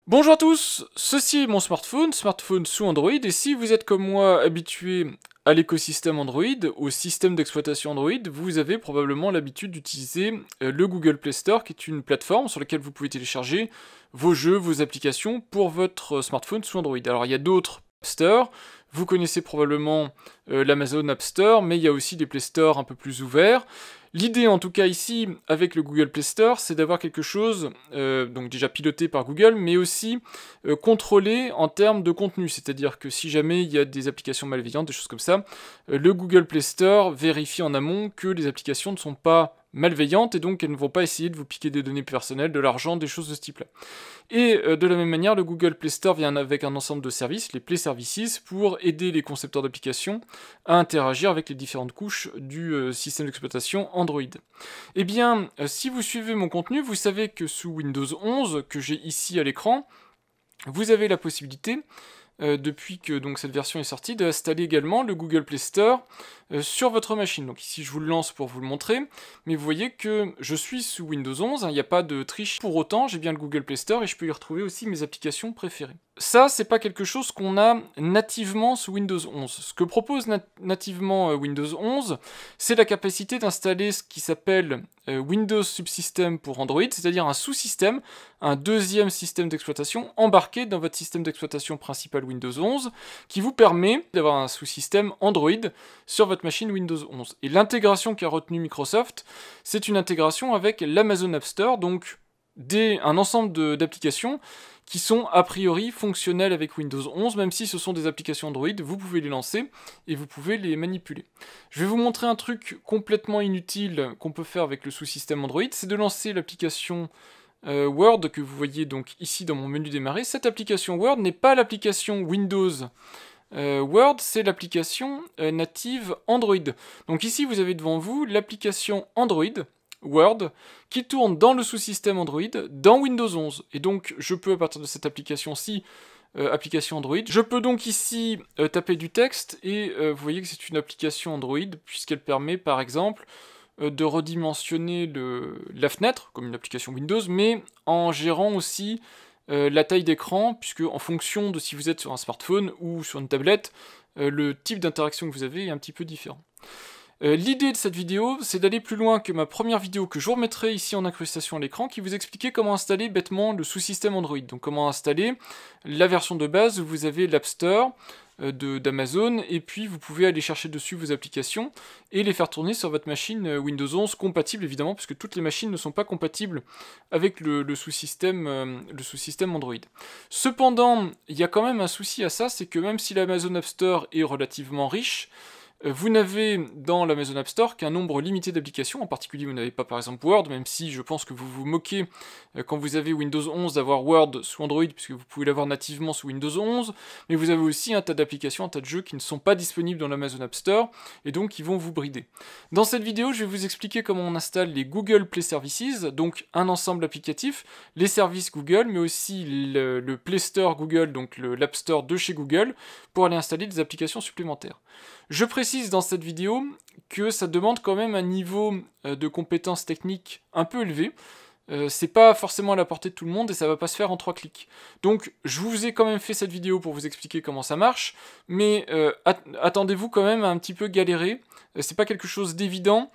Bonjour à tous, ceci est mon smartphone sous Android, et si vous êtes comme moi habitué à l'écosystème Android, au système d'exploitation Android, vous avez probablement l'habitude d'utiliser le Google Play Store, qui est une plateforme sur laquelle vous pouvez télécharger vos jeux, vos applications pour votre smartphone sous Android. Alors il y a d'autres App Store, vous connaissez probablement l'Amazon App Store, mais il y a aussi des Play Store un peu plus ouverts. L'idée en tout cas ici avec le Google Play Store, c'est d'avoir quelque chose, donc déjà piloté par Google, mais aussi contrôlé en termes de contenu. C'est-à-dire que si jamais il y a des applications malveillantes, des choses comme ça, le Google Play Store vérifie en amont que les applications ne sont pas malveillantes et donc elles ne vont pas essayer de vous piquer des données personnelles, de l'argent, des choses de ce type-là. Et de la même manière, le Google Play Store vient avec un ensemble de services, les Play Services, pour aider les concepteurs d'applications à interagir avec les différentes couches du système d'exploitation Android. Eh bien, si vous suivez mon contenu, vous savez que sous Windows 11, que j'ai ici à l'écran, vous avez la possibilité, depuis que donc, cette version est sortie, d'installer également le Google Play Store sur votre machine. Donc ici je vous le lance pour vous le montrer, mais vous voyez que je suis sous Windows 11, il n'y a pas de triche. Pour autant, j'ai bien le Google Play Store et je peux y retrouver aussi mes applications préférées. Ça, c'est pas quelque chose qu'on a nativement sous Windows 11. Ce que propose nativement Windows 11, c'est la capacité d'installer ce qui s'appelle Windows Subsystem pour Android, c'est-à-dire un sous-système, un deuxième système d'exploitation embarqué dans votre système d'exploitation principal Windows 11, qui vous permet d'avoir un sous-système Android sur votre machine Windows 11. Et l'intégration qu'a retenue Microsoft, c'est une intégration avec l'Amazon App Store, donc un ensemble d'applications qui sont a priori fonctionnelles avec Windows 11, même si ce sont des applications Android, vous pouvez les lancer et vous pouvez les manipuler. Je vais vous montrer un truc complètement inutile qu'on peut faire avec le sous-système Android, c'est de lancer l'application Word que vous voyez donc ici dans mon menu démarrer. Cette application Word n'est pas l'application Windows Word, c'est l'application native Android. Donc ici vous avez devant vous l'application Android Word, qui tourne dans le sous-système Android, dans Windows 11. Et donc, je peux, à partir de cette application-ci, application Android, je peux donc ici taper du texte, et vous voyez que c'est une application Android, puisqu'elle permet, par exemple, de redimensionner la fenêtre, comme une application Windows, mais en gérant aussi la taille d'écran, puisque en fonction de si vous êtes sur un smartphone ou sur une tablette, le type d'interaction que vous avez est un petit peu différent. L'idée de cette vidéo, c'est d'aller plus loin que ma première vidéo que je vous remettrai ici en incrustation à l'écran, qui vous expliquait comment installer bêtement le sous-système Android. Donc comment installer la version de base où vous avez l'App Store d'Amazon, et puis vous pouvez aller chercher dessus vos applications et les faire tourner sur votre machine Windows 11, compatible évidemment, puisque toutes les machines ne sont pas compatibles avec le sous-système Android. Cependant, il y a quand même un souci à ça, c'est que même si l'Amazon App Store est relativement riche, vous n'avez dans l'Amazon App Store qu'un nombre limité d'applications, en particulier vous n'avez pas par exemple Word, même si je pense que vous vous moquez quand vous avez Windows 11 d'avoir Word sous Android, puisque vous pouvez l'avoir nativement sous Windows 11, mais vous avez aussi un tas d'applications, un tas de jeux qui ne sont pas disponibles dans l'Amazon App Store, et donc qui vont vous brider. Dans cette vidéo, je vais vous expliquer comment on installe les Google Play Services, donc un ensemble applicatif, les services Google, mais aussi le Play Store Google, donc l'App Store de chez Google, pour aller installer des applications supplémentaires. Je précise dans cette vidéo que ça demande quand même un niveau de compétences techniques un peu élevé. C'est pas forcément à la portée de tout le monde et ça va pas se faire en 3 clics. Donc je vous ai quand même fait cette vidéo pour vous expliquer comment ça marche, mais attendez-vous quand même à un petit peu galérer. C'est pas quelque chose d'évident,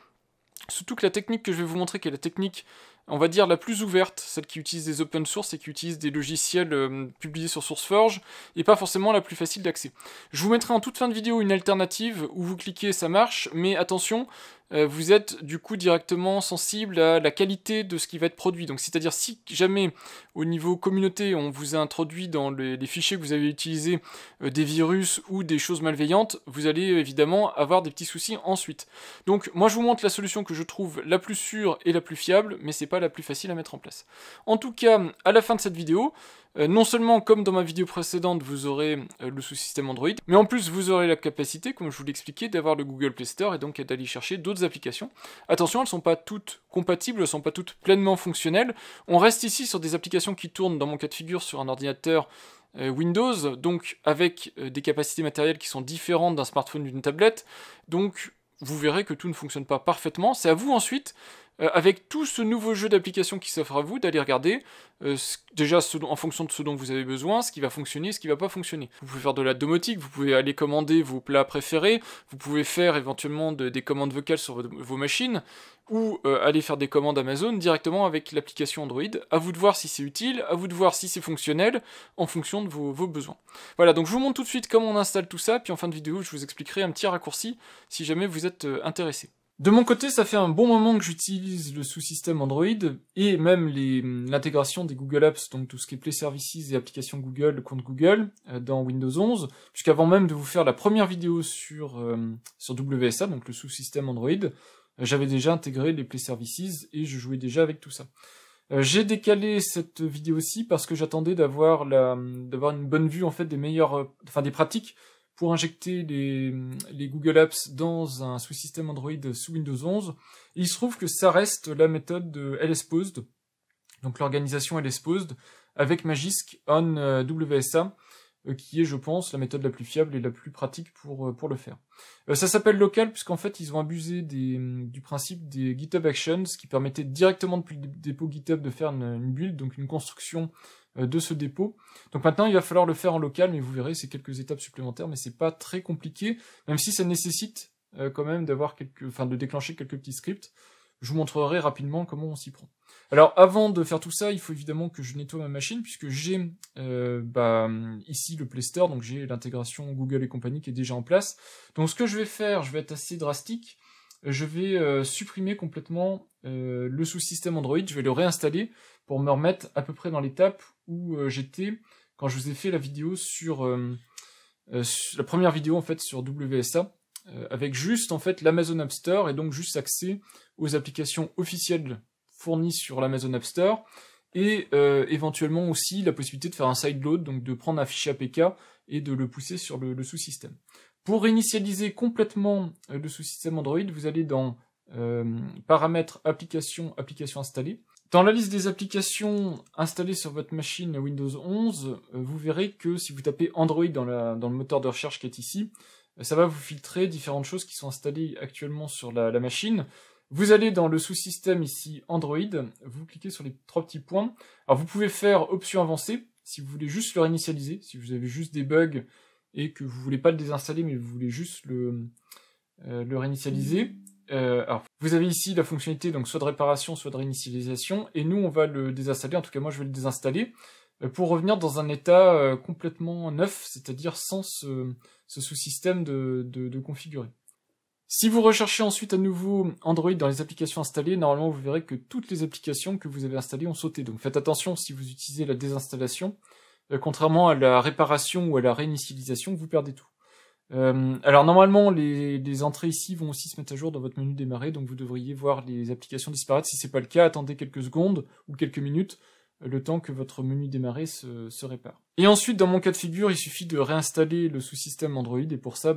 surtout que la technique que je vais vous montrer, qui est la technique, on va dire, la plus ouverte, celle qui utilise des open source et qui utilise des logiciels publiés sur SourceForge, et pas forcément la plus facile d'accès. Je vous mettrai en toute fin de vidéo une alternative où vous cliquez, ça marche, mais attention, vous êtes du coup directement sensible à la qualité de ce qui va être produit. Donc c'est-à-dire si jamais au niveau communauté on vous a introduit dans les fichiers que vous avez utilisés des virus ou des choses malveillantes, vous allez évidemment avoir des petits soucis ensuite. Donc moi je vous montre la solution que je trouve la plus sûre et la plus fiable, mais c'est pas la plus facile à mettre en place. En tout cas, à la fin de cette vidéo, non seulement, comme dans ma vidéo précédente, vous aurez le sous-système Android, mais en plus vous aurez la capacité, comme je vous l'expliquais, d'avoir le Google Play Store et donc d'aller chercher d'autres applications. Attention, elles ne sont pas toutes compatibles, elles ne sont pas toutes pleinement fonctionnelles. On reste ici sur des applications qui tournent, dans mon cas de figure, sur un ordinateur Windows, donc avec des capacités matérielles qui sont différentes d'un smartphone ou d'une tablette. Donc vous verrez que tout ne fonctionne pas parfaitement. C'est à vous ensuite avec tout ce nouveau jeu d'applications qui s'offre à vous, d'aller regarder déjà en fonction de ce dont vous avez besoin, ce qui va fonctionner, ce qui va pas fonctionner. Vous pouvez faire de la domotique, vous pouvez aller commander vos plats préférés, vous pouvez faire éventuellement des commandes vocales sur vos machines, ou aller faire des commandes Amazon directement avec l'application Android. À vous de voir si c'est utile, à vous de voir si c'est fonctionnel, en fonction de vos besoins. Voilà, donc je vous montre tout de suite comment on installe tout ça, puis en fin de vidéo, je vous expliquerai un petit raccourci si jamais vous êtes intéressé. De mon côté, ça fait un bon moment que j'utilise le sous-système Android, et même l'intégration des Google Apps, donc tout ce qui est Play Services et applications Google, le compte Google, dans Windows 11, puisqu'avant même de vous faire la première vidéo sur WSA, donc le sous-système Android, j'avais déjà intégré les Play Services, et je jouais déjà avec tout ça. J'ai décalé cette vidéo-ci parce que j'attendais d'avoir une bonne vue en fait des pratiques pour injecter les Google Apps dans un sous-système Android sous Windows 11. Et il se trouve que ça reste la méthode de LSPosed, donc l'organisation LSPosed, avec Magisk on WSA, qui est, je pense, la méthode la plus fiable et la plus pratique pour le faire. Ça s'appelle local puisqu'en fait, ils ont abusé du principe des GitHub Actions, qui permettait directement depuis le dépôt GitHub de faire une build, donc une construction de ce dépôt. Donc maintenant, il va falloir le faire en local, mais vous verrez, c'est quelques étapes supplémentaires, mais c'est pas très compliqué, même si ça nécessite quand même de déclencher quelques petits scripts. Je vous montrerai rapidement comment on s'y prend. Alors, avant de faire tout ça, il faut évidemment que je nettoie ma machine, puisque j'ai ici le Play Store, donc j'ai l'intégration Google et compagnie qui est déjà en place. Donc ce que je vais faire, je vais être assez drastique, je vais supprimer complètement le sous-système Android, je vais le réinstaller pour me remettre à peu près dans l'étape où j'étais quand je vous ai fait la vidéo sur la première vidéo en fait sur WSA, avec juste en fait l'Amazon App Store et donc juste accès aux applications officielles fournies sur l'Amazon App Store et éventuellement aussi la possibilité de faire un sideload, donc de prendre un fichier APK et de le pousser sur le sous-système. Pour réinitialiser complètement le sous-système Android, vous allez dans paramètres applications installées. Dans la liste des applications installées sur votre machine Windows 11, vous verrez que si vous tapez Android dans le moteur de recherche qui est ici, ça va vous filtrer différentes choses qui sont installées actuellement sur la machine. Vous allez dans le sous-système ici Android, vous cliquez sur les 3 petits points. Alors vous pouvez faire option avancée, si vous voulez juste le réinitialiser, si vous avez juste des bugs et que vous voulez pas le désinstaller mais vous voulez juste le réinitialiser. Alors, vous avez ici la fonctionnalité donc soit de réparation, soit de réinitialisation, et nous on va le désinstaller, en tout cas moi je vais le désinstaller, pour revenir dans un état complètement neuf, c'est-à-dire sans ce sous-système de configurer. Si vous recherchez ensuite à nouveau Android dans les applications installées, normalement vous verrez que toutes les applications que vous avez installées ont sauté, donc faites attention si vous utilisez la désinstallation, contrairement à la réparation ou à la réinitialisation, vous perdez tout. Alors normalement les entrées ici vont aussi se mettre à jour dans votre menu démarrer, donc vous devriez voir les applications disparaître. Si c'est pas le cas, attendez quelques secondes ou quelques minutes, le temps que votre menu démarrer se répare. Et ensuite, dans mon cas de figure, il suffit de réinstaller le sous-système Android, et pour ça,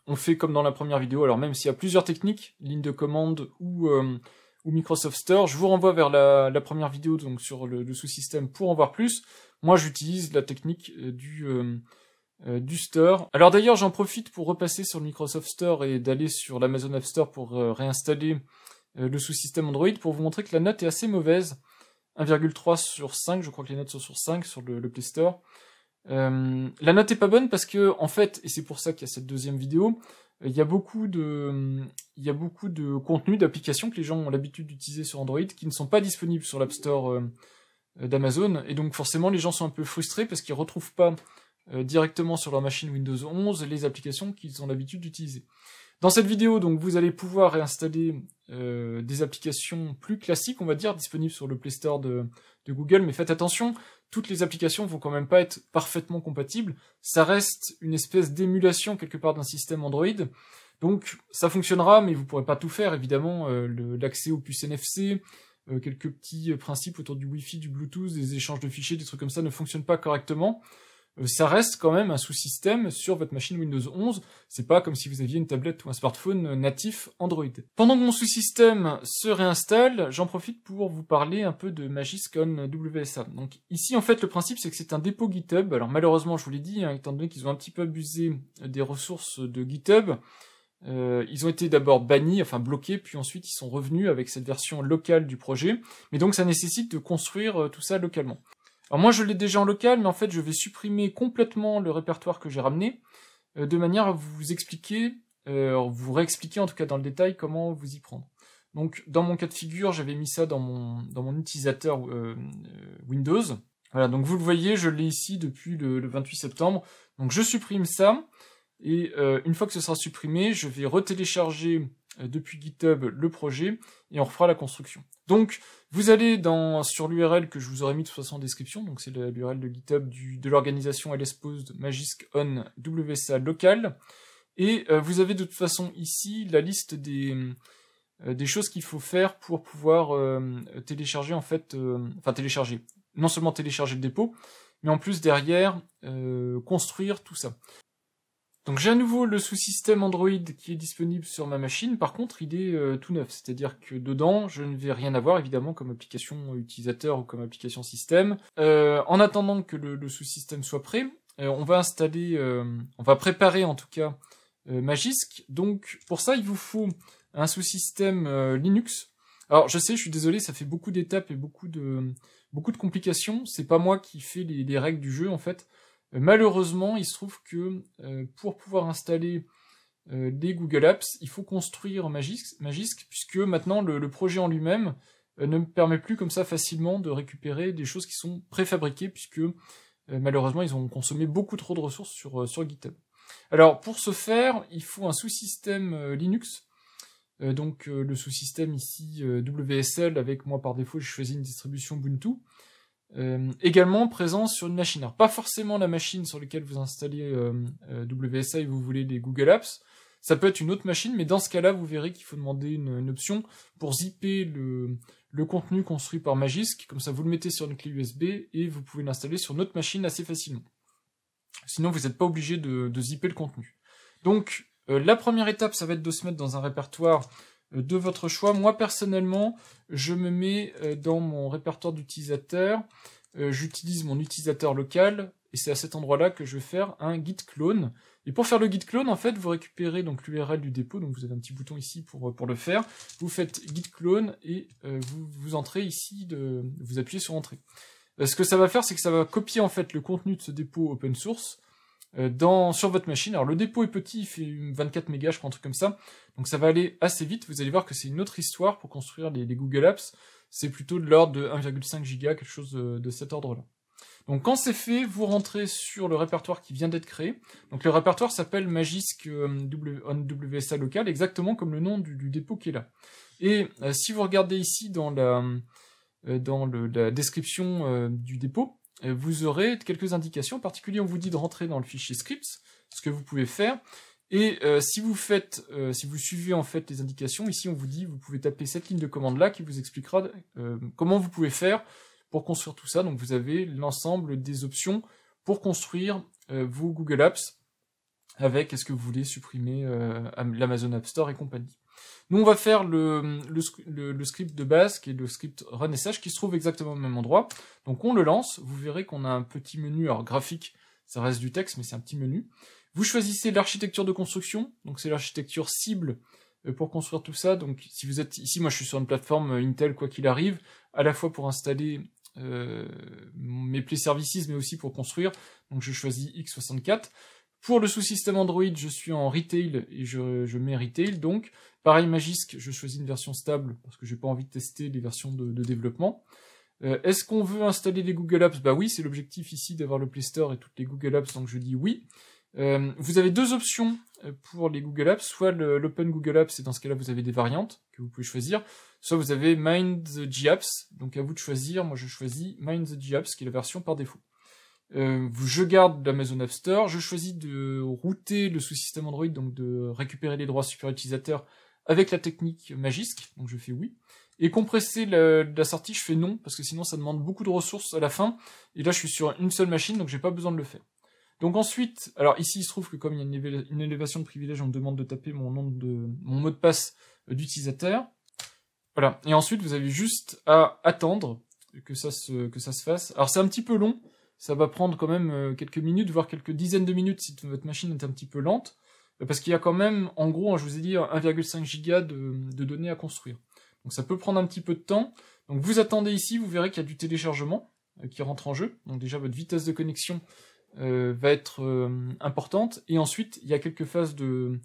on fait comme dans la première vidéo. Alors même s'il y a plusieurs techniques, ligne de commande ou Microsoft Store, je vous renvoie vers la première vidéo donc sur le sous-système pour en voir plus. Moi j'utilise la technique du store. Alors d'ailleurs j'en profite pour repasser sur le Microsoft Store et d'aller sur l'Amazon App Store pour réinstaller le sous-système Android pour vous montrer que la note est assez mauvaise. 1,3 sur 5, je crois que les notes sont sur 5 sur le Play Store. La note est pas bonne parce que, en fait, et c'est pour ça qu'il y a cette deuxième vidéo, il y a beaucoup de contenu d'applications que les gens ont l'habitude d'utiliser sur Android qui ne sont pas disponibles sur l'App Store d'Amazon, et donc forcément les gens sont un peu frustrés parce qu'ils retrouvent pas directement sur leur machine Windows 11 les applications qu'ils ont l'habitude d'utiliser. Dans cette vidéo, donc, vous allez pouvoir réinstaller des applications plus classiques, on va dire, disponibles sur le Play Store de Google, mais faites attention, toutes les applications vont quand même pas être parfaitement compatibles, ça reste une espèce d'émulation quelque part d'un système Android, donc ça fonctionnera, mais vous pourrez pas tout faire, évidemment, l'accès aux puces NFC, quelques petits principes autour du Wi-Fi, du Bluetooth, des échanges de fichiers, des trucs comme ça ne fonctionnent pas correctement. Ça reste quand même un sous-système sur votre machine Windows 11, c'est pas comme si vous aviez une tablette ou un smartphone natif Android. Pendant que mon sous-système se réinstalle, j'en profite pour vous parler un peu de Magisk on WSA. Donc ici en fait le principe c'est que c'est un dépôt GitHub, alors malheureusement je vous l'ai dit, étant donné qu'ils ont un petit peu abusé des ressources de GitHub, Ils ont été d'abord bannis, enfin bloqués, puis ensuite ils sont revenus avec cette version locale du projet. Mais donc ça nécessite de construire tout ça localement. Alors moi je l'ai déjà en local, mais en fait je vais supprimer complètement le répertoire que j'ai ramené, de manière à vous expliquer, vous réexpliquer en tout cas dans le détail comment vous y prendre. Donc dans mon cas de figure, j'avais mis ça dans mon utilisateur Windows. Voilà, donc vous le voyez, je l'ai ici depuis le 28 septembre. Donc je supprime ça, et une fois que ce sera supprimé, je vais retélécharger depuis GitHub le projet, et on refera la construction. Donc vous allez sur l'URL que je vous aurais mis de toute façon en description, donc c'est l'URL de GitHub de l'organisation LSPOSED Magisk on WSA local, et vous avez de toute façon ici la liste des choses qu'il faut faire pour pouvoir télécharger en fait, télécharger, non seulement télécharger le dépôt, mais en plus derrière construire tout ça. Donc j'ai à nouveau le sous-système Android qui est disponible sur ma machine, par contre il est tout neuf, c'est-à-dire que dedans je ne vais rien avoir évidemment comme application utilisateur ou comme application système. En attendant que le sous-système soit prêt, on va préparer en tout cas Magisk. Donc pour ça il vous faut un sous-système Linux. Alors je sais, je suis désolé, ça fait beaucoup d'étapes et beaucoup de complications, c'est pas moi qui fais les règles du jeu en fait. Malheureusement, il se trouve que pour pouvoir installer les Google Apps, il faut construire Magisk, puisque maintenant le projet en lui-même ne me permet plus comme ça facilement de récupérer des choses qui sont préfabriquées, puisque malheureusement ils ont consommé beaucoup trop de ressources sur GitHub. Alors pour ce faire, il faut un sous-système Linux, donc le sous-système ici WSL, avec moi par défaut j'ai choisi une distribution Ubuntu. Également présent sur une machine. Alors pas forcément la machine sur laquelle vous installez WSA et vous voulez les Google Apps, ça peut être une autre machine, mais dans ce cas-là, vous verrez qu'il faut demander une option pour zipper le contenu construit par Magisk, comme ça vous le mettez sur une clé USB et vous pouvez l'installer sur une autre machine assez facilement. Sinon, vous n'êtes pas obligé de zipper le contenu. Donc, la première étape, ça va être de se mettre dans un répertoire de votre choix. Moi, personnellement, je me mets dans mon répertoire d'utilisateurs. J'utilise mon utilisateur local, et c'est à cet endroit-là que je vais faire un git clone. Et pour faire le git clone, en fait, vous récupérez donc l'URL du dépôt, donc vous avez un petit bouton ici pour le faire. Vous faites git clone et vous entrez ici, vous appuyez sur entrée. Ce que ça va faire, c'est que ça va copier en fait le contenu de ce dépôt open source sur votre machine. Alors le dépôt est petit, il fait 24 mégas, je crois, un truc comme ça. Donc ça va aller assez vite. Vous allez voir que c'est une autre histoire pour construire les Google Apps. C'est plutôt de l'ordre de 1,5 giga, quelque chose de cet ordre-là. Donc quand c'est fait, vous rentrez sur le répertoire qui vient d'être créé. Donc le répertoire s'appelle Magisk on WSA local, exactement comme le nom du dépôt qui est là. Et si vous regardez ici dans la description du dépôt, vous aurez quelques indications. En particulier, on vous dit de rentrer dans le fichier scripts, ce que vous pouvez faire. Et si vous suivez en fait les indications, ici on vous dit, vous pouvez taper cette ligne de commande là qui vous expliquera comment vous pouvez faire pour construire tout ça. Donc vous avez l'ensemble des options pour construire vos Google Apps avec est-ce que vous voulez supprimer l'Amazon App Store et compagnie. Nous on va faire le script de base qui est le script run sh qui se trouve exactement au même endroit. Donc on le lance, vous verrez qu'on a un petit menu, alors graphique, ça reste du texte mais c'est un petit menu. Vous choisissez l'architecture de construction, donc c'est l'architecture cible pour construire tout ça. Donc si vous êtes ici, moi je suis sur une plateforme Intel quoi qu'il arrive, à la fois pour installer mes Play Services mais aussi pour construire, donc je choisis x64. Pour le sous-système Android, je suis en Retail et je mets Retail, donc pareil Magisk, je choisis une version stable parce que j'ai pas envie de tester les versions de développement. Est-ce qu'on veut installer les Google Apps? Bah oui, c'est l'objectif ici d'avoir le Play Store et toutes les Google Apps, donc je dis oui. Vous avez deux options pour les Google Apps, soit l'Open Google Apps, et dans ce cas-là vous avez des variantes que vous pouvez choisir, soit vous avez Mind the GApps, donc à vous de choisir. Moi je choisis Mind the GApps qui est la version par défaut. Je garde l'Amazon App Store, je choisis de router le sous-système Android, donc de récupérer les droits super utilisateurs avec la technique Magisk, donc je fais oui. Et compresser la sortie, je fais non, parce que sinon ça demande beaucoup de ressources à la fin, et là je suis sur une seule machine, donc j'ai pas besoin de le faire. Donc ensuite, alors ici il se trouve que comme il y a une élévation de privilège, on me demande de taper mon mot de passe d'utilisateur. Voilà, et ensuite vous avez juste à attendre que ça se fasse. Alors c'est un petit peu long, ça va prendre quand même quelques minutes, voire quelques dizaines de minutes si votre machine est un petit peu lente. parce qu'il y a quand même, en gros, je vous ai dit, 1,5 giga de données à construire. Donc ça peut prendre un petit peu de temps. Donc vous attendez ici, vous verrez qu'il y a du téléchargement qui rentre en jeu. Donc déjà, votre vitesse de connexion va être importante. Et ensuite, il y a quelques phases de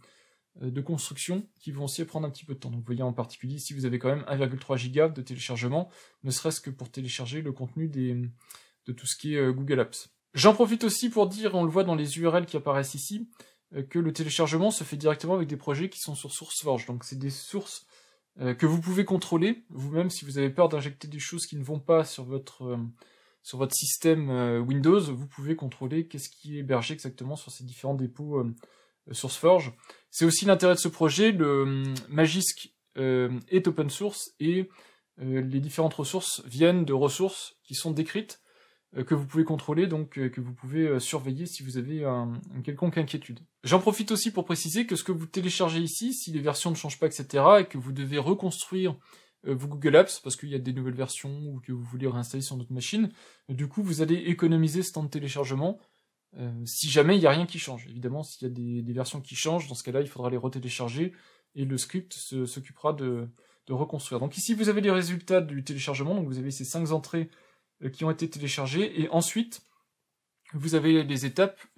construction qui vont aussi prendre un petit peu de temps. Donc vous voyez en particulier ici, vous avez quand même 1,3 giga de téléchargement, ne serait-ce que pour télécharger le contenu de tout ce qui est Google Apps. J'en profite aussi pour dire, on le voit dans les URL qui apparaissent ici, que le téléchargement se fait directement avec des projets qui sont sur SourceForge. Donc c'est des sources que vous pouvez contrôler vous-même si vous avez peur d'injecter des choses qui ne vont pas sur votre système Windows. Vous pouvez contrôler qu'est-ce qui est hébergé exactement sur ces différents dépôts SourceForge. C'est aussi l'intérêt de ce projet. Le Magisk est open source et les différentes ressources viennent de ressources qui sont décrites, que vous pouvez contrôler, donc que vous pouvez surveiller si vous avez une quelconque inquiétude. J'en profite aussi pour préciser que ce que vous téléchargez ici, si les versions ne changent pas, etc., et que vous devez reconstruire vos Google Apps, parce qu'il y a des nouvelles versions ou que vous voulez réinstaller sur notre machine, du coup vous allez économiser ce temps de téléchargement, si jamais il n'y a rien qui change. Évidemment, s'il y a des versions qui changent, dans ce cas-là, il faudra les retélécharger, et le script s'occupera de reconstruire. Donc ici, vous avez les résultats du téléchargement, donc vous avez ces 5 entrées qui ont été téléchargées, et ensuite, vous avez les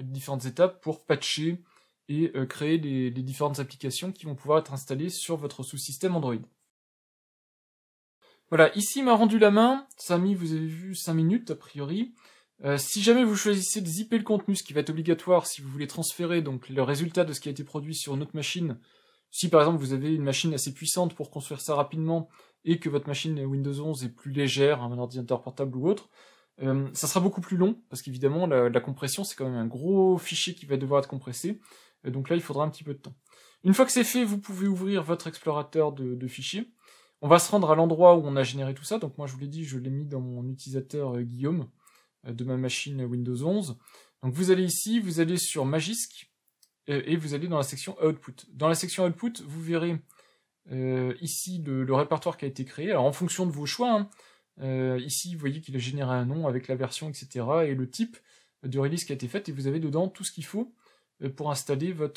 différentes étapes pour patcher et créer les différentes applications qui vont pouvoir être installées sur votre sous-système Android. Voilà, ici il m'a rendu la main, ça a mis, vous avez vu, 5 minutes a priori. Si jamais vous choisissez de zipper le contenu, ce qui va être obligatoire si vous voulez transférer donc le résultat de ce qui a été produit sur une autre machine, si par exemple vous avez une machine assez puissante pour construire ça rapidement, et que votre machine Windows 11 est plus légère, un ordinateur portable ou autre, ça sera beaucoup plus long, parce qu'évidemment la compression c'est quand même un gros fichier qui va devoir être compressé, donc là il faudra un petit peu de temps. Une fois que c'est fait, vous pouvez ouvrir votre explorateur de fichiers. On va se rendre à l'endroit où on a généré tout ça, donc moi je vous l'ai dit, je l'ai mis dans mon utilisateur Guillaume, de ma machine Windows 11. Donc vous allez ici, vous allez sur Magisk, et vous allez dans la section Output. Dans la section Output, vous verrez ici le répertoire qui a été créé, alors en fonction de vos choix, ici vous voyez qu'il a généré un nom avec la version, etc., et le type de release qui a été fait, et vous avez dedans tout ce qu'il faut pour installer vos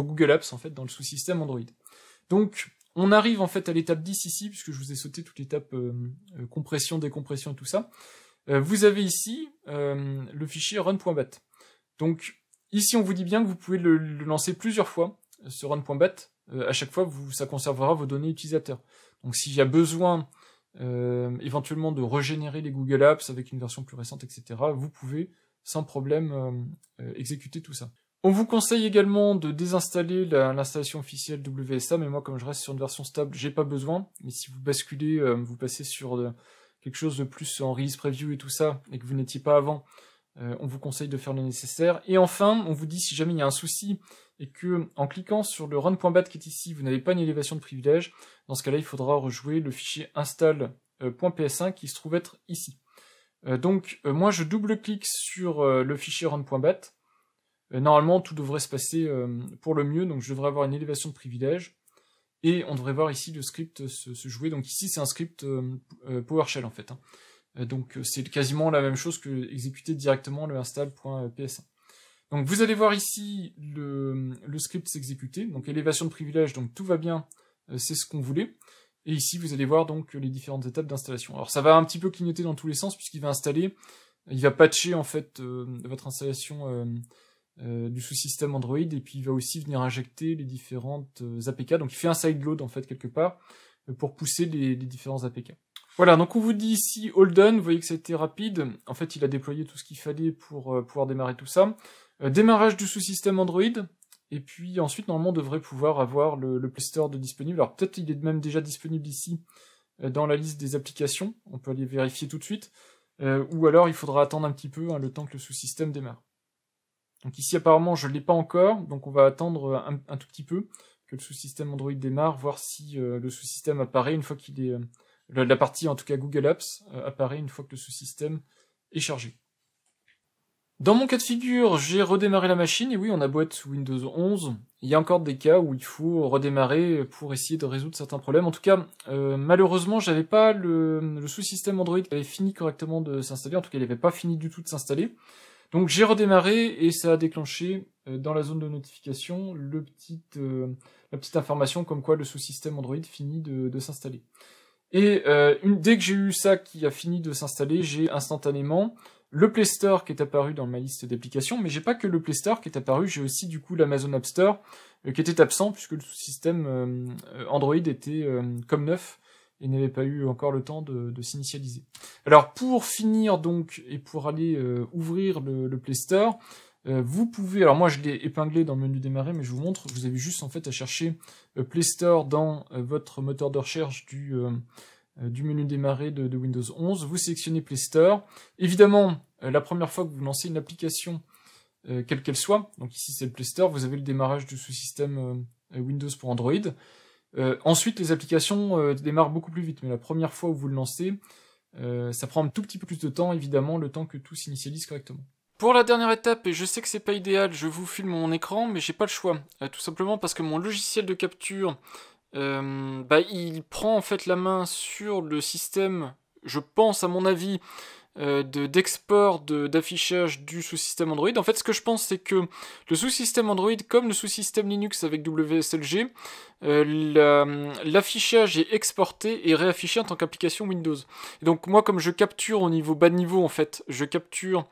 Google Apps en fait dans le sous-système Android. Donc on arrive en fait à l'étape 10 ici, puisque je vous ai sauté toute l'étape compression, décompression et tout ça. Vous avez ici le fichier run.bat. Donc ici on vous dit bien que vous pouvez le lancer plusieurs fois, ce run.bat. À chaque fois ça conservera vos données utilisateurs. Donc s'il y a besoin éventuellement de régénérer les Google Apps avec une version plus récente, etc., vous pouvez sans problème exécuter tout ça. On vous conseille également de désinstaller l'installation officielle WSA, mais moi comme je reste sur une version stable, j'ai pas besoin. Mais si vous basculez, vous passez sur quelque chose de plus en release preview et tout ça, et que vous n'étiez pas avant, on vous conseille de faire le nécessaire. Et enfin, on vous dit si jamais il y a un souci, et que en cliquant sur le run.bat qui est ici, vous n'avez pas une élévation de privilège, dans ce cas-là, il faudra rejouer le fichier install.ps1 qui se trouve être ici. Donc moi je double-clique sur le fichier run.bat. Normalement, tout devrait se passer pour le mieux, donc je devrais avoir une élévation de privilège, et on devrait voir ici le script se jouer. Donc ici, c'est un script PowerShell en fait. Donc c'est quasiment la même chose que exécuter directement le install.ps1. Donc vous allez voir ici le script s'exécuter, donc élévation de privilège, donc tout va bien, c'est ce qu'on voulait. Et ici, vous allez voir donc les différentes étapes d'installation. Alors ça va un petit peu clignoter dans tous les sens, puisqu'il va installer, il va patcher en fait votre installation du sous-système Android, et puis il va aussi venir injecter les différentes APK, donc il fait un sideload en fait quelque part, pour pousser les différents APK. Voilà, donc on vous dit ici all done, vous voyez que ça a été rapide, en fait il a déployé tout ce qu'il fallait pour pouvoir démarrer tout ça. Démarrage du sous-système Android, et puis ensuite normalement on devrait pouvoir avoir le Play Store de disponible, alors peut-être il est même déjà disponible ici, dans la liste des applications, on peut aller vérifier tout de suite, ou alors il faudra attendre un petit peu le temps que le sous-système démarre. Donc ici apparemment je ne l'ai pas encore, donc on va attendre un tout petit peu que le sous-système Android démarre, voir si le sous-système apparaît une fois qu'il est... la partie en tout cas Google Apps apparaît une fois que le sous-système est chargé. Dans mon cas de figure, j'ai redémarré la machine, et oui, on a beau être sous Windows 11, il y a encore des cas où il faut redémarrer pour essayer de résoudre certains problèmes. En tout cas, malheureusement, j'avais pas le sous-système Android qui avait fini correctement de s'installer, en tout cas il n'avait pas fini du tout de s'installer. Donc j'ai redémarré et ça a déclenché dans la zone de notification la petite information comme quoi le sous-système Android finit de s'installer. Et dès que j'ai eu ça qui a fini de s'installer, j'ai instantanément le Play Store qui est apparu dans ma liste d'applications, mais j'ai pas que le Play Store qui est apparu, j'ai aussi du coup l'Amazon App Store qui était absent puisque le sous-système Android était comme neuf et n'avait pas eu encore le temps de s'initialiser. Alors pour finir donc et pour aller ouvrir le Play Store, vous pouvez, alors moi je l'ai épinglé dans le menu démarrer, mais je vous montre, vous avez juste en fait à chercher Play Store dans votre moteur de recherche du menu démarrer de Windows 11, vous sélectionnez Play Store. Évidemment, la première fois que vous lancez une application, quelle qu'elle soit, donc ici c'est le Play Store, vous avez le démarrage du sous-système Windows pour Android. Ensuite, les applications démarrent beaucoup plus vite, mais la première fois où vous le lancez, ça prend un tout petit peu plus de temps, évidemment, le temps que tout s'initialise correctement. Pour la dernière étape, et je sais que c'est pas idéal, je vous filme mon écran, mais j'ai pas le choix. Tout simplement parce que mon logiciel de capture, il prend en fait la main sur le système, je pense à mon avis, d'export d'affichage du sous-système Android. En fait, ce que je pense, c'est que le sous-système Android, comme le sous-système Linux avec WSLG, l'affichage est exporté et réaffiché en tant qu'application Windows. Et donc moi, comme je capture au niveau bas de niveau, en fait, je capture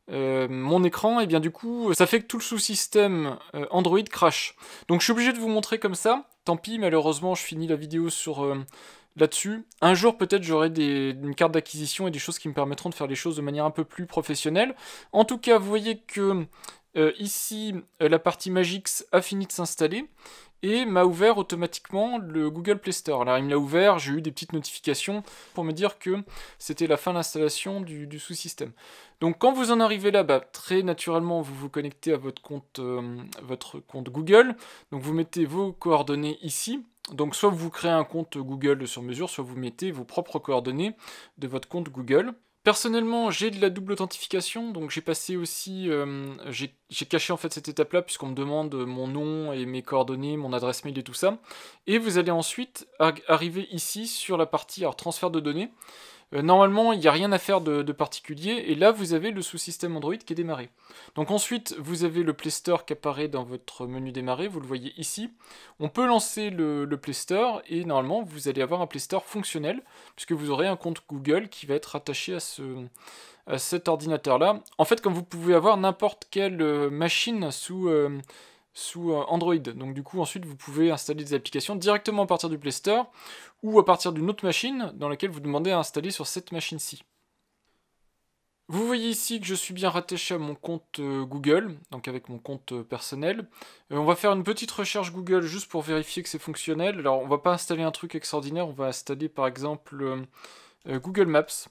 mon écran, et bien du coup, ça fait que tout le sous-système Android crash. Donc je suis obligé de vous montrer comme ça. Tant pis, malheureusement, je finis la vidéo sur là-dessus. Un jour, peut-être, j'aurai une carte d'acquisition et des choses qui me permettront de faire les choses de manière un peu plus professionnelle. En tout cas, vous voyez que ici, la partie Magix a fini de s'installer et m'a ouvert automatiquement le Google Play Store. Alors il me l'a ouvert, j'ai eu des petites notifications pour me dire que c'était la fin de l'installation du sous-système. Donc quand vous en arrivez là, très naturellement vous vous connectez à votre compte Google. Donc vous mettez vos coordonnées ici. Donc soit vous créez un compte Google sur mesure, soit vous mettez vos propres coordonnées de votre compte Google. Personnellement, j'ai de la double authentification, donc j'ai passé aussi, j'ai caché en fait cette étape-là puisqu'on me demande mon nom et mes coordonnées, mon adresse mail et tout ça. Et vous allez ensuite arriver ici sur la partie transfert de données. Normalement, il n'y a rien à faire de particulier, et là, vous avez le sous-système Android qui est démarré. Donc ensuite, vous avez le Play Store qui apparaît dans votre menu démarrer, vous le voyez ici. On peut lancer le Play Store, et normalement, vous allez avoir un Play Store fonctionnel, puisque vous aurez un compte Google qui va être attaché à cet ordinateur-là. En fait, comme vous pouvez avoir n'importe quelle machine sous Android. Donc du coup, ensuite, vous pouvez installer des applications directement à partir du Play Store ou à partir d'une autre machine dans laquelle vous demandez à installer sur cette machine-ci. Vous voyez ici que je suis bien rattaché à mon compte Google, donc avec mon compte personnel. On va faire une petite recherche Google juste pour vérifier que c'est fonctionnel. Alors, on va pas installer un truc extraordinaire, on va installer par exemple Google Maps.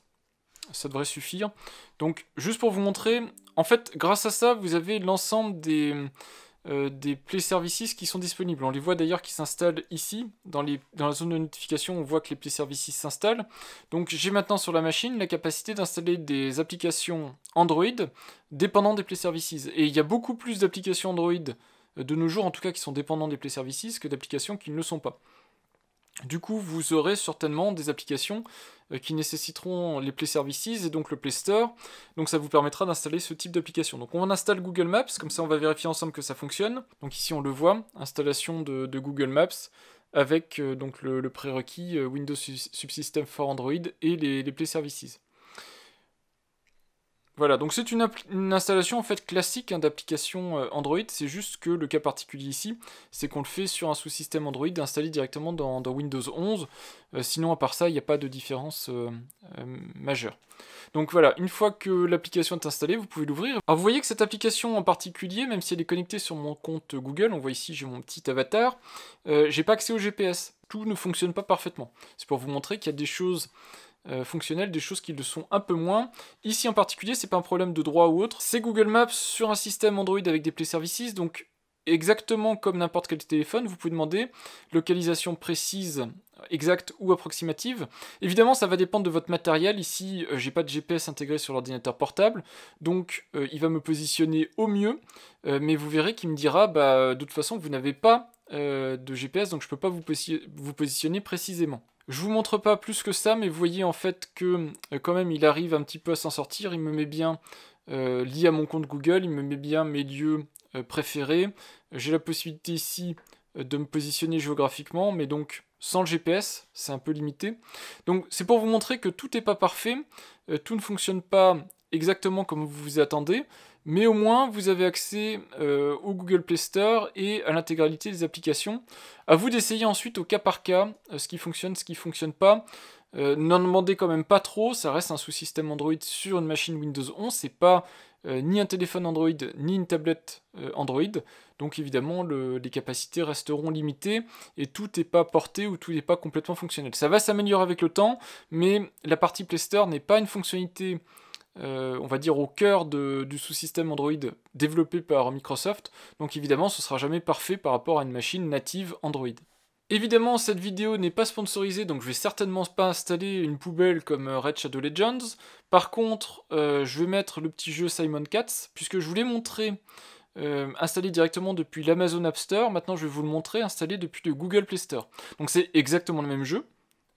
Ça devrait suffire. Donc, juste pour vous montrer, en fait, grâce à ça, vous avez l'ensemble des Play Services qui sont disponibles. On les voit d'ailleurs qui s'installent ici, dans la zone de notification, on voit que les Play Services s'installent. Donc j'ai maintenant sur la machine la capacité d'installer des applications Android dépendant des Play Services. Et il y a beaucoup plus d'applications Android de nos jours, en tout cas qui sont dépendants des Play Services, que d'applications qui ne le sont pas. Du coup, vous aurez certainement des applications qui nécessiteront les Play Services et donc le Play Store. Donc ça vous permettra d'installer ce type d'application. Donc on installe Google Maps, comme ça on va vérifier ensemble que ça fonctionne. Donc ici on le voit, installation de Google Maps avec donc le prérequis Windows Subsystem for Android et les Play Services. Voilà, donc c'est une installation en fait classique d'application Android, c'est juste que le cas particulier ici, c'est qu'on le fait sur un sous-système Android installé directement dans Windows 11, sinon à part ça, il n'y a pas de différence majeure. Donc voilà, une fois que l'application est installée, vous pouvez l'ouvrir. Alors vous voyez que cette application en particulier, même si elle est connectée sur mon compte Google, on voit ici j'ai mon petit avatar, j'ai pas accès au GPS, tout ne fonctionne pas parfaitement. C'est pour vous montrer qu'il y a des choses fonctionnelles, des choses qui le sont un peu moins. Ici en particulier, c'est pas un problème de droit ou autre, c'est Google Maps sur un système Android avec des Play Services, donc exactement comme n'importe quel téléphone, vous pouvez demander localisation précise, exacte ou approximative. Évidemment, ça va dépendre de votre matériel. Ici, j'ai pas de GPS intégré sur l'ordinateur portable, donc il va me positionner au mieux, mais vous verrez qu'il me dira, de toute façon, que vous n'avez pas de GPS, donc je peux pas vous positionner précisément. Je vous montre pas plus que ça, mais vous voyez en fait que quand même il arrive un petit peu à s'en sortir, il me met bien lié à mon compte Google, il me met bien mes lieux préférés. J'ai la possibilité ici de me positionner géographiquement, mais donc sans le GPS, c'est un peu limité. Donc c'est pour vous montrer que tout n'est pas parfait, tout ne fonctionne pas exactement comme vous vous attendez, mais au moins vous avez accès au Google Play Store et à l'intégralité des applications. À vous d'essayer ensuite au cas par cas ce qui fonctionne pas. N'en demandez quand même pas trop, ça reste un sous-système Android sur une machine Windows 11, c'est pas ni un téléphone Android ni une tablette Android, donc évidemment les capacités resteront limitées et tout n'est pas porté ou tout n'est pas complètement fonctionnel. Ça va s'améliorer avec le temps, mais la partie Play Store n'est pas une fonctionnalité on va dire au cœur du sous-système Android développé par Microsoft, donc évidemment ce sera jamais parfait par rapport à une machine native Android. Évidemment, cette vidéo n'est pas sponsorisée, donc je vais certainement pas installer une poubelle comme Red Shadow Legends. Par contre, je vais mettre le petit jeu Simon Katz, puisque je vous l'ai montré installé directement depuis l'Amazon App Store. Maintenant, je vais vous le montrer installé depuis le Google Play Store. Donc c'est exactement le même jeu,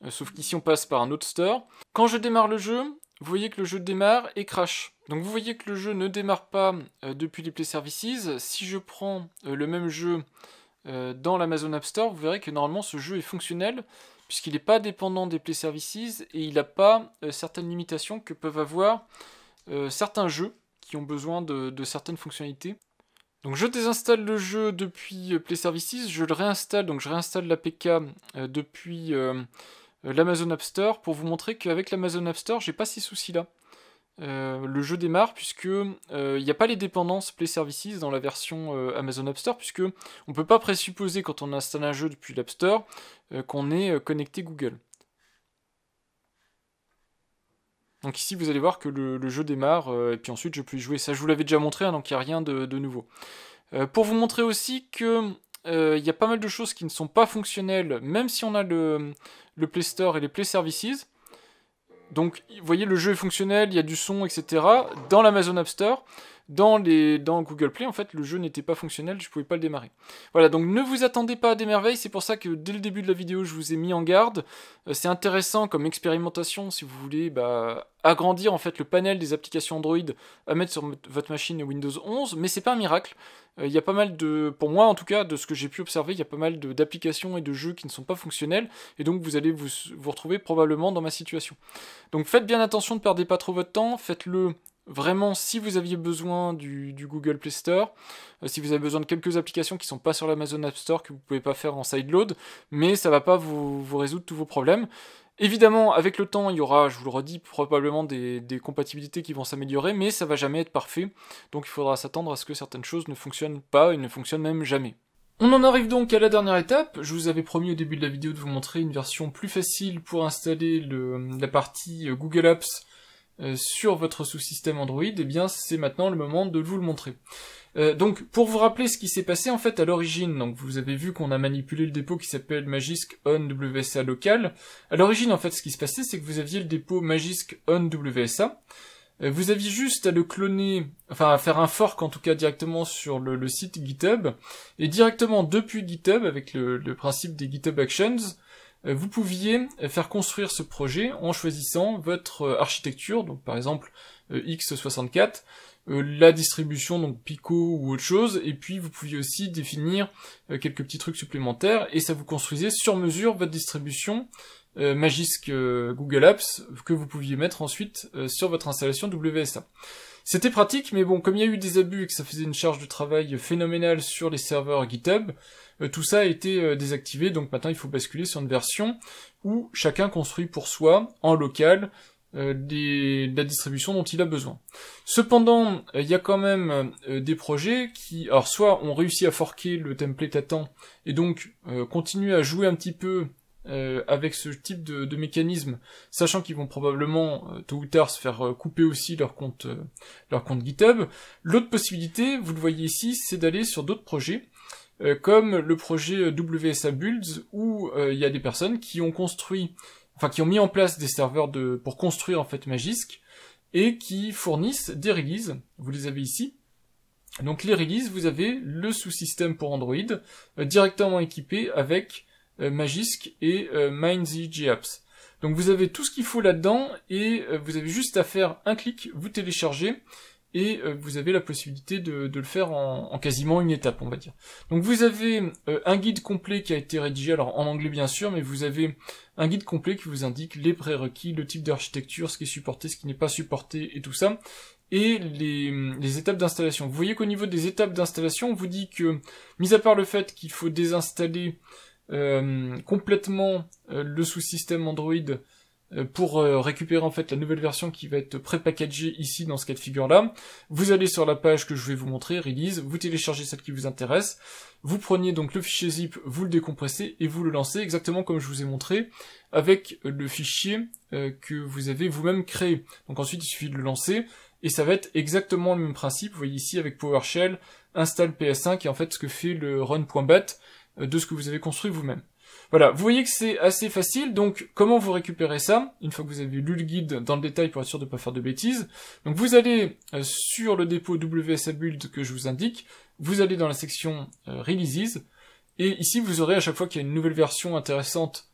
sauf qu'ici on passe par un autre store. Quand je démarre le jeu, vous voyez que le jeu démarre et crash. Donc vous voyez que le jeu ne démarre pas depuis les Play Services. Si je prends le même jeu dans l'Amazon App Store, vous verrez que normalement ce jeu est fonctionnel, puisqu'il n'est pas dépendant des Play Services, et il n'a pas certaines limitations que peuvent avoir certains jeux qui ont besoin de certaines fonctionnalités. Donc je désinstalle le jeu depuis Play Services, je le réinstalle, donc je réinstalle l'APK depuis l'Amazon App Store, pour vous montrer qu'avec l'Amazon App Store, j'ai pas ces soucis-là. Le jeu démarre puisque il n'y a pas les dépendances Play Services dans la version Amazon App Store, puisque on peut pas présupposer quand on installe un jeu depuis l'App Store qu'on est connecté Google. Donc ici vous allez voir que le jeu démarre et puis ensuite je peux y jouer. Ça je vous l'avais déjà montré, hein, donc il n'y a rien de nouveau. Pour vous montrer aussi que il y a pas mal de choses qui ne sont pas fonctionnelles, même si on a le Play Store et les Play Services. Donc, vous voyez, le jeu est fonctionnel, il y a du son, etc. Dans l'Amazon App Store, dans Google Play, en fait, le jeu n'était pas fonctionnel, je ne pouvais pas le démarrer. Voilà, donc ne vous attendez pas à des merveilles, c'est pour ça que dès le début de la vidéo, je vous ai mis en garde. C'est intéressant comme expérimentation, si vous voulez agrandir en fait le panel des applications Android à mettre sur votre machine Windows 11, mais c'est pas un miracle. Il y a pas mal pour moi en tout cas, de ce que j'ai pu observer, il y a pas mal d'applications et de jeux qui ne sont pas fonctionnels, et donc vous allez vous retrouver probablement dans ma situation. Donc faites bien attention, ne perdez pas trop votre temps, faites-le vraiment si vous aviez besoin du Google Play Store, si vous avez besoin de quelques applications qui ne sont pas sur l'Amazon App Store, que vous ne pouvez pas faire en sideload, mais ça ne va pas vous résoudre tous vos problèmes. Évidemment, avec le temps, il y aura, je vous le redis, probablement des compatibilités qui vont s'améliorer, mais ça va jamais être parfait, donc il faudra s'attendre à ce que certaines choses ne fonctionnent pas et ne fonctionnent même jamais. On en arrive donc à la dernière étape. Je vous avais promis au début de la vidéo de vous montrer une version plus facile pour installer la partie Google Apps sur votre sous-système Android. Et bien c'est maintenant le moment de vous le montrer. Donc pour vous rappeler ce qui s'est passé en fait à l'origine, donc vous avez vu qu'on a manipulé le dépôt qui s'appelle Magisk on WSA local. À l'origine en fait ce qui se passait c'est que vous aviez le dépôt Magisk on WSA. Vous aviez juste à le cloner, enfin à faire un fork en tout cas directement sur le site GitHub, et directement depuis GitHub, avec le principe des GitHub Actions, vous pouviez faire construire ce projet en choisissant votre architecture, donc par exemple x64, la distribution, donc Pico ou autre chose, et puis vous pouviez aussi définir quelques petits trucs supplémentaires, et ça vous construisait sur mesure votre distribution Magisk Google Apps que vous pouviez mettre ensuite sur votre installation WSA. C'était pratique, mais bon, comme il y a eu des abus et que ça faisait une charge de travail phénoménale sur les serveurs GitHub, tout ça a été désactivé, donc maintenant il faut basculer sur une version où chacun construit pour soi, en local, la distribution dont il a besoin. Cependant, il y a quand même des projets qui, alors soit ont réussi à forker le template à temps, et donc continuent à jouer un petit peu avec ce type de mécanisme, sachant qu'ils vont probablement tôt ou tard se faire couper aussi leur compte GitHub. L'autre possibilité, vous le voyez ici, c'est d'aller sur d'autres projets, comme le projet WSA Builds, où il y a des personnes qui ont qui ont mis en place des serveurs pour construire en fait Magisk, et qui fournissent des releases. Vous les avez ici. Donc les releases, vous avez le sous-système pour Android directement équipé avec Magisk et MindZGApps. Donc vous avez tout ce qu'il faut là-dedans et vous avez juste à faire un clic, vous téléchargez et vous avez la possibilité de le faire en quasiment une étape, on va dire. Donc vous avez un guide complet qui a été rédigé, alors en anglais bien sûr, mais vous avez un guide complet qui vous indique les prérequis, le type d'architecture, ce qui est supporté, ce qui n'est pas supporté, et tout ça, et les étapes d'installation. Vous voyez qu'au niveau des étapes d'installation, on vous dit que, mis à part le fait qu'il faut désinstaller complètement le sous-système Android pour récupérer en fait la nouvelle version qui va être pré-packagée ici dans ce cas de figure là, vous allez sur la page que je vais vous montrer, Release, vous téléchargez celle qui vous intéresse, vous prenez donc le fichier zip, vous le décompressez et vous le lancez exactement comme je vous ai montré avec le fichier que vous avez vous-même créé. Donc ensuite il suffit de le lancer et ça va être exactement le même principe, vous voyez ici avec PowerShell, install PS5 et en fait ce que fait le run.bat de ce que vous avez construit vous-même. Voilà, vous voyez que c'est assez facile, donc comment vous récupérez ça, une fois que vous avez lu le guide dans le détail pour être sûr de ne pas faire de bêtises. Donc vous allez sur le dépôt WSA Build que je vous indique, vous allez dans la section Releases, et ici vous aurez à chaque fois qu'il y a une nouvelle version intéressante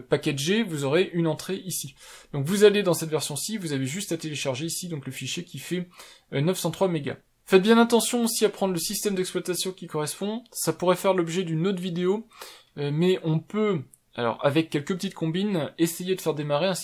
packagée, vous aurez une entrée ici. Donc vous allez dans cette version-ci, vous avez juste à télécharger ici donc le fichier qui fait 903 mégas. Faites bien attention aussi à prendre le système d'exploitation qui correspond, ça pourrait faire l'objet d'une autre vidéo, mais on peut, alors avec quelques petites combines, essayer de faire démarrer un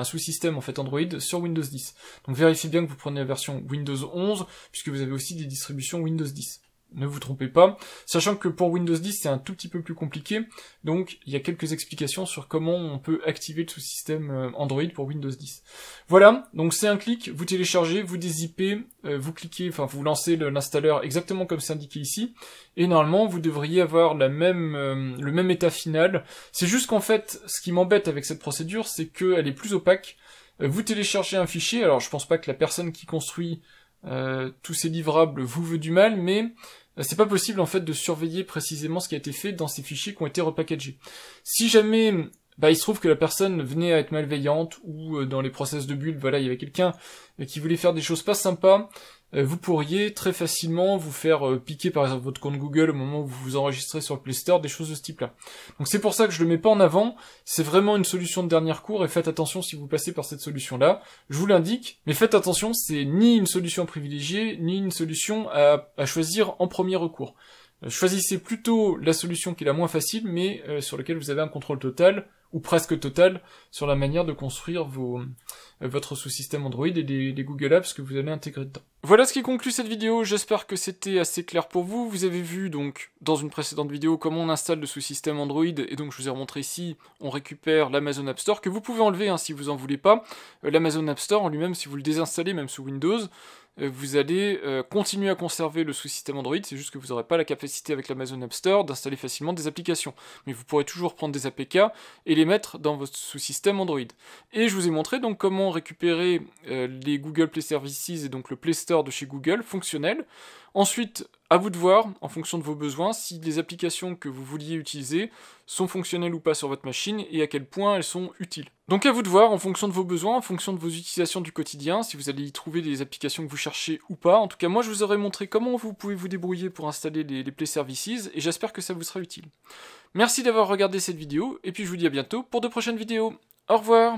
sous-système en fait Android sur Windows 10. Donc vérifiez bien que vous prenez la version Windows 11, puisque vous avez aussi des distributions Windows 10. Ne vous trompez pas, sachant que pour Windows 10 c'est un tout petit peu plus compliqué, donc il y a quelques explications sur comment on peut activer le sous-système Android pour Windows 10. Voilà, donc c'est un clic, vous téléchargez, vous dézippez, vous cliquez, enfin vous lancez l'installeur exactement comme c'est indiqué ici, et normalement vous devriez avoir le même état final. C'est juste qu'en fait, ce qui m'embête avec cette procédure, c'est qu'elle est plus opaque. Vous téléchargez un fichier, alors je pense pas que la personne qui construit tous ces livrables vous veut du mal, mais c'est pas possible en fait de surveiller précisément ce qui a été fait dans ces fichiers qui ont été repackagés. Si jamais il se trouve que la personne venait à être malveillante ou dans les process de build, voilà, il y avait quelqu'un qui voulait faire des choses pas sympas, vous pourriez très facilement vous faire piquer par exemple votre compte Google au moment où vous vous enregistrez sur le Play Store, des choses de ce type-là. Donc c'est pour ça que je le mets pas en avant, c'est vraiment une solution de dernier recours et faites attention si vous passez par cette solution-là. Je vous l'indique, mais faites attention, c'est ni une solution privilégiée, ni une solution à choisir en premier recours. Choisissez plutôt la solution qui est la moins facile, mais sur laquelle vous avez un contrôle total, ou presque total, sur la manière de construire votre sous-système Android et les Google Apps que vous allez intégrer dedans. Voilà ce qui conclut cette vidéo, j'espère que c'était assez clair pour vous. Vous avez vu donc dans une précédente vidéo comment on installe le sous-système Android, et donc je vous ai remontré ici, on récupère l'Amazon App Store, que vous pouvez enlever si vous en voulez pas. L'Amazon App Store en lui-même, si vous le désinstallez, même sous Windows, vous allez continuer à conserver le sous-système Android, c'est juste que vous n'aurez pas la capacité avec l'Amazon App Store d'installer facilement des applications. Mais vous pourrez toujours prendre des APK et les mettre dans votre sous-système Android. Et je vous ai montré donc comment récupérer les Google Play Services et donc le Play Store de chez Google fonctionnel. Ensuite, à vous de voir, en fonction de vos besoins, si les applications que vous vouliez utiliser sont fonctionnelles ou pas sur votre machine et à quel point elles sont utiles. Donc à vous de voir, en fonction de vos besoins, en fonction de vos utilisations du quotidien, si vous allez y trouver des applications que vous cherchez ou pas. En tout cas, moi je vous aurais montré comment vous pouvez vous débrouiller pour installer les Play Services et j'espère que ça vous sera utile. Merci d'avoir regardé cette vidéo et puis je vous dis à bientôt pour de prochaines vidéos. Au revoir!